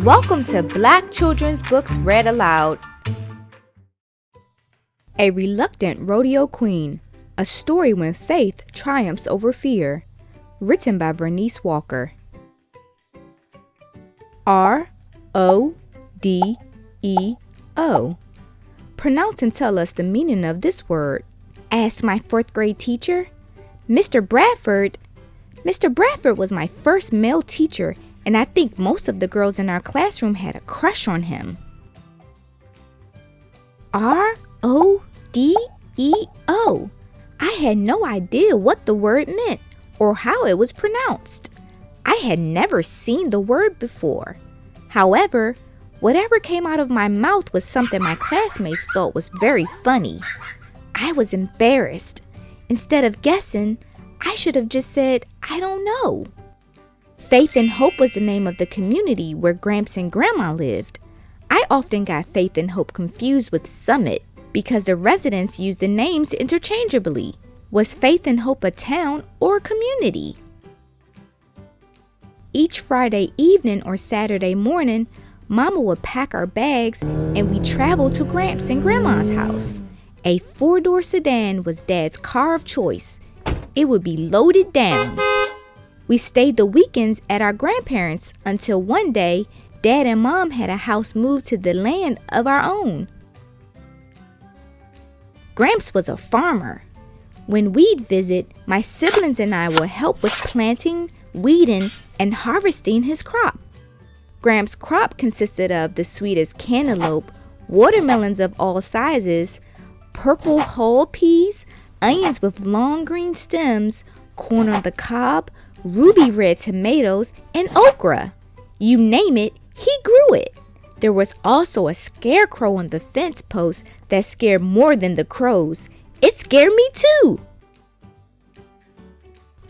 Welcome to Black Children's Books Read Aloud. A Reluctant Rodeo Queen, a story when faith triumphs over fear. Written by Vernice Walker. R-O-D-E-O. Pronounce and tell us the meaning of this word, asked my 4th grade teacher. Mr. Bradford was my first male teacher, and I think most of the girls in our classroom had a crush on him. R-O-D-E-O. I had no idea what the word meant or how it was pronounced. I had never seen the word before. However, whatever came out of my mouth was something my classmates thought was very funny. I was embarrassed. Instead of guessing, I should have just said, I don't know. Faith and Hope was the name of the community where Gramps and Grandma lived. I often got Faith and Hope confused with Summit because the residents used the names interchangeably. Was Faith and Hope a town or a community? Each Friday evening or Saturday morning, Mama would pack our bags and we traveled to Gramps and Grandma's house. A 4-door sedan was Dad's car of choice. It would be loaded down. We stayed the weekends at our grandparents' until one day, Dad and Mom had a house moved to the land of our own. Gramps was a farmer. When we'd visit, my siblings and I would help with planting, weeding, and harvesting his crop. Gramps' crop consisted of the sweetest cantaloupe, watermelons of all sizes, purple hull peas, onions with long green stems, corn on the cob, ruby red tomatoes, and okra. You name it, he grew it. There was also a scarecrow on the fence post that scared more than the crows. It scared me too.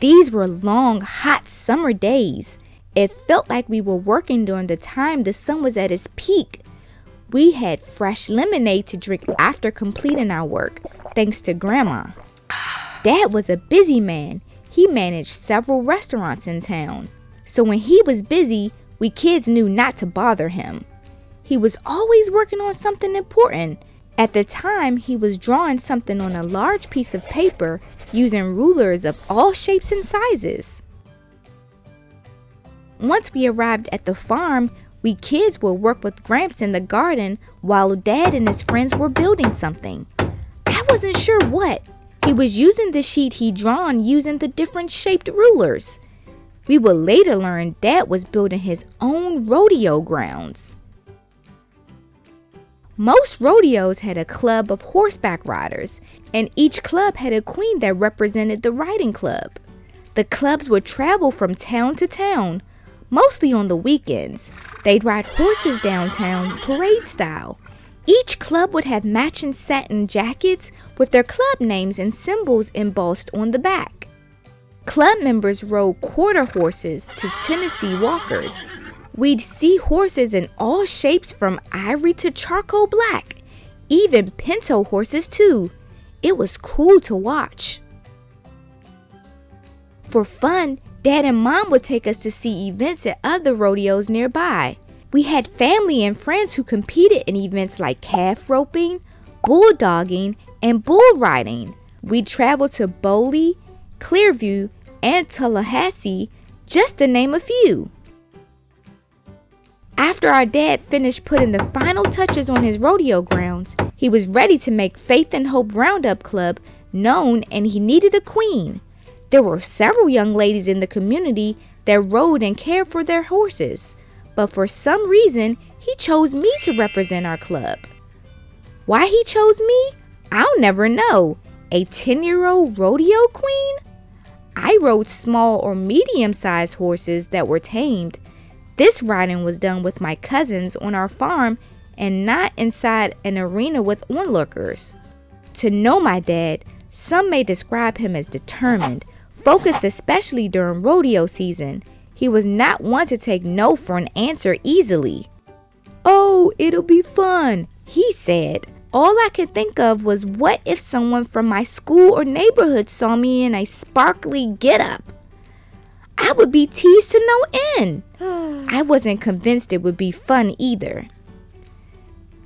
These were long, hot summer days. It felt like we were working during the time the sun was at its peak. We had fresh lemonade to drink after completing our work, thanks to Grandma. Dad was a busy man. He managed several restaurants in town. So when he was busy, we kids knew not to bother him. He was always working on something important. At the time, he was drawing something on a large piece of paper using rulers of all shapes and sizes. Once we arrived at the farm, we kids would work with Gramps in the garden while Dad and his friends were building something. I wasn't sure what. He was using the sheet he'd drawn using the different shaped rulers. We would later learn Dad was building his own rodeo grounds. Most rodeos had a club of horseback riders, and each club had a queen that represented the riding club. The clubs would travel from town to town, mostly on the weekends. They'd ride horses downtown, parade style. Each club would have matching satin jackets with their club names and symbols embossed on the back. Club members rode quarter horses to Tennessee walkers. We'd see horses in all shapes from ivory to charcoal black, even pinto horses too. It was cool to watch. For fun, Dad and Mom would take us to see events at other rodeos nearby. We had family and friends who competed in events like calf roping, bulldogging, and bull riding. We'd travel to Boley, Clearview, and Tallahassee, just to name a few. After our dad finished putting the final touches on his rodeo grounds, he was ready to make Faith and Hope Roundup Club known, and he needed a queen. There were several young ladies in the community that rode and cared for their horses, but for some reason, he chose me to represent our club. Why he chose me? I'll never know. A 10-year-old rodeo queen? I rode small or medium-sized horses that were tamed. This riding was done with my cousins on our farm and not inside an arena with onlookers. To know my dad, some may describe him as determined, focused especially during rodeo season. He was not one to take no for an answer easily. "Oh, it'll be fun," he said. All I could think of was what if someone from my school or neighborhood saw me in a sparkly getup? I would be teased to no end. I wasn't convinced it would be fun either.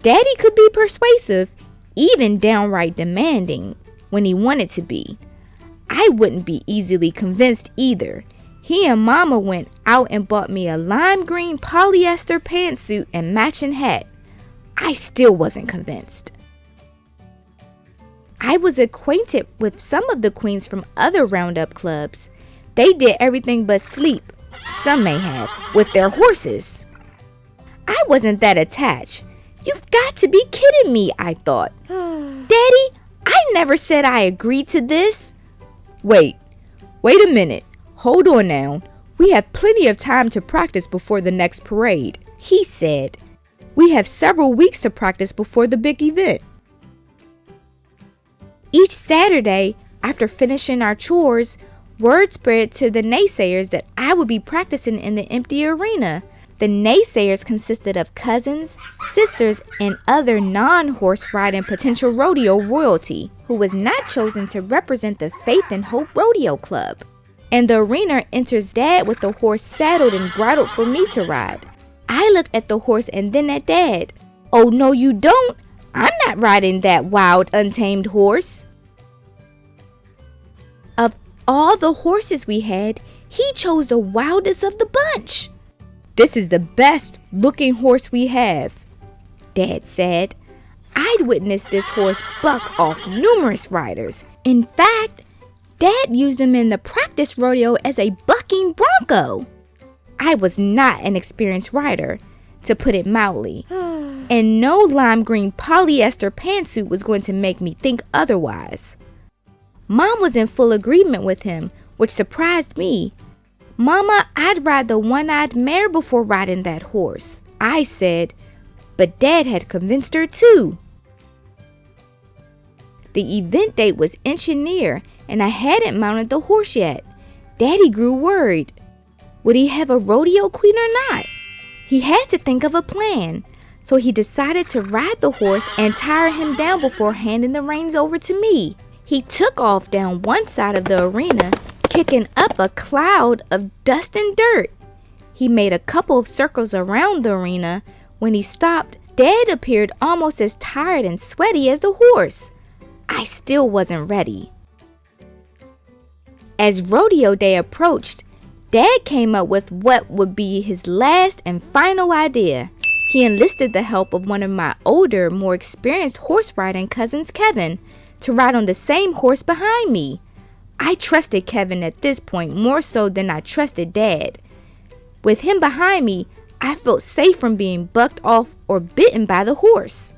Daddy could be persuasive, even downright demanding, when he wanted to be. I wouldn't be easily convinced either. He and Mama went out and bought me a lime green polyester pantsuit and matching hat. I still wasn't convinced. I was acquainted with some of the queens from other roundup clubs. They did everything but sleep, some may have, with their horses. I wasn't that attached. You've got to be kidding me, I thought. Daddy, I never said I agreed to this. Wait a minute. Hold on now. We have plenty of time to practice before the next parade, he said. We have several weeks to practice before the big event. Each Saturday, after finishing our chores, word spread to the naysayers that I would be practicing in the empty arena. The naysayers consisted of cousins, sisters, and other non-horse riding potential rodeo royalty who was not chosen to represent the Faith Hope Rodeo Club. And the arena enters Dad with the horse saddled and bridled for me to ride. I looked at the horse and then at Dad. Oh, no, you don't. I'm not riding that wild, untamed horse. Of all the horses we had, he chose the wildest of the bunch. This is the best looking horse we have, Dad said. I'd witnessed this horse buck off numerous riders. In fact, Dad used him in the practice rodeo as a bucking bronco. I was not an experienced rider, to put it mildly, and no lime green polyester pantsuit was going to make me think otherwise. Mom was in full agreement with him, which surprised me. Mama, I'd ride the one-eyed mare before riding that horse, I said, but Dad had convinced her too. The event date was inching near, and I hadn't mounted the horse yet. Daddy grew worried. Would he have a rodeo queen or not? He had to think of a plan, so he decided to ride the horse and tire him down before handing the reins over to me. He took off down one side of the arena, kicking up a cloud of dust and dirt. He made a couple of circles around the arena. When he stopped, Dad appeared almost as tired and sweaty as the horse. I still wasn't ready. As rodeo day approached, Dad came up with what would be his last and final idea. He enlisted the help of one of my older, more experienced horse riding cousins, Kevin, to ride on the same horse behind me. I trusted Kevin at this point more so than I trusted Dad. With him behind me, I felt safe from being bucked off or bitten by the horse.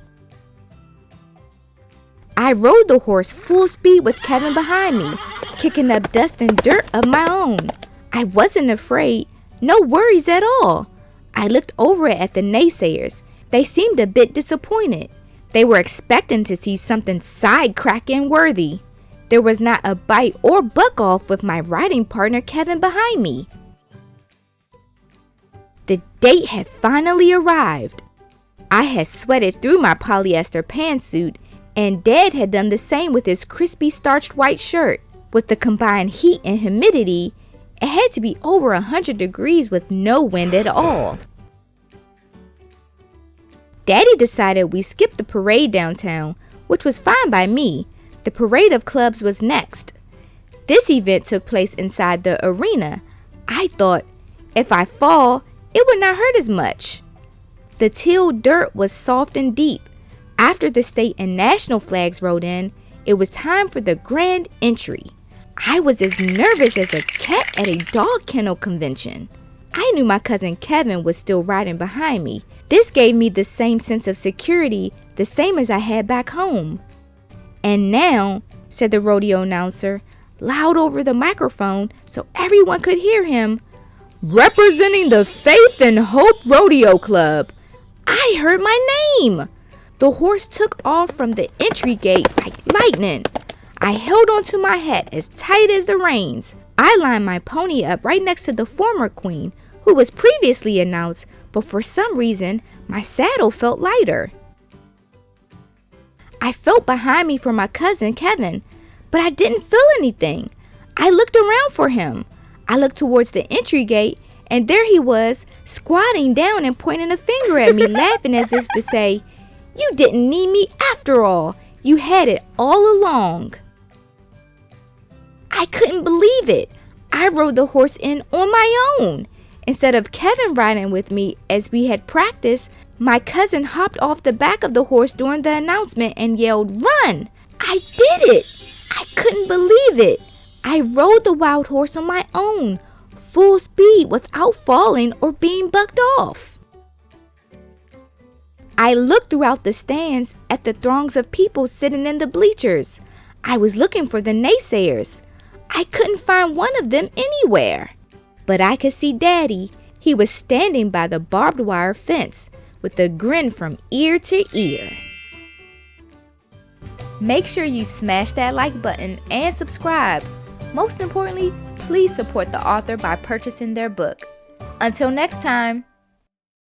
I rode the horse full speed with Kevin behind me, kicking up dust and dirt of my own. I wasn't afraid, no worries at all. I looked over at the naysayers. They seemed a bit disappointed. They were expecting to see something side-cracking worthy. There was not a bite or buck off with my riding partner Kevin behind me. The date had finally arrived. I had sweated through my polyester pantsuit, and Dad had done the same with his crispy starched white shirt. With the combined heat and humidity, it had to be over 100 degrees with no wind at all. Daddy decided we skip the parade downtown, which was fine by me. The parade of clubs was next. This event took place inside the arena. I thought, if I fall, it would not hurt as much. The teal dirt was soft and deep. After the state and national flags rode in, it was time for the grand entry. I was as nervous as a cat at a dog kennel convention. I knew my cousin Kevin was still riding behind me. This gave me the same sense of security, the same as I had back home. And now, said the rodeo announcer, loud over the microphone so everyone could hear him, representing the Faith Hope Rodeo Club. I heard my name. The horse took off from the entry gate like lightning. I held onto my hat as tight as the reins. I lined my pony up right next to the former queen, who was previously announced, but for some reason, my saddle felt lighter. I felt behind me for my cousin Kevin, but I didn't feel anything. I looked around for him. I looked towards the entry gate, And there he was, squatting down and pointing a finger at me, laughing as if to say, "You didn't need me after all. You had it all along." I couldn't believe it. I rode the horse in on my own. Instead of Kevin riding with me as we had practiced, my cousin hopped off the back of the horse during the announcement and yelled, "Run!" I did it! I couldn't believe it. I rode the wild horse on my own, full speed without falling or being bucked off. I looked throughout the stands at the throngs of people sitting in the bleachers. I was looking for the naysayers. I couldn't find one of them anywhere. But I could see Daddy. He was standing by the barbed wire fence with a grin from ear to ear. Make sure you smash that like button and subscribe. Most importantly, please support the author by purchasing their book. Until next time.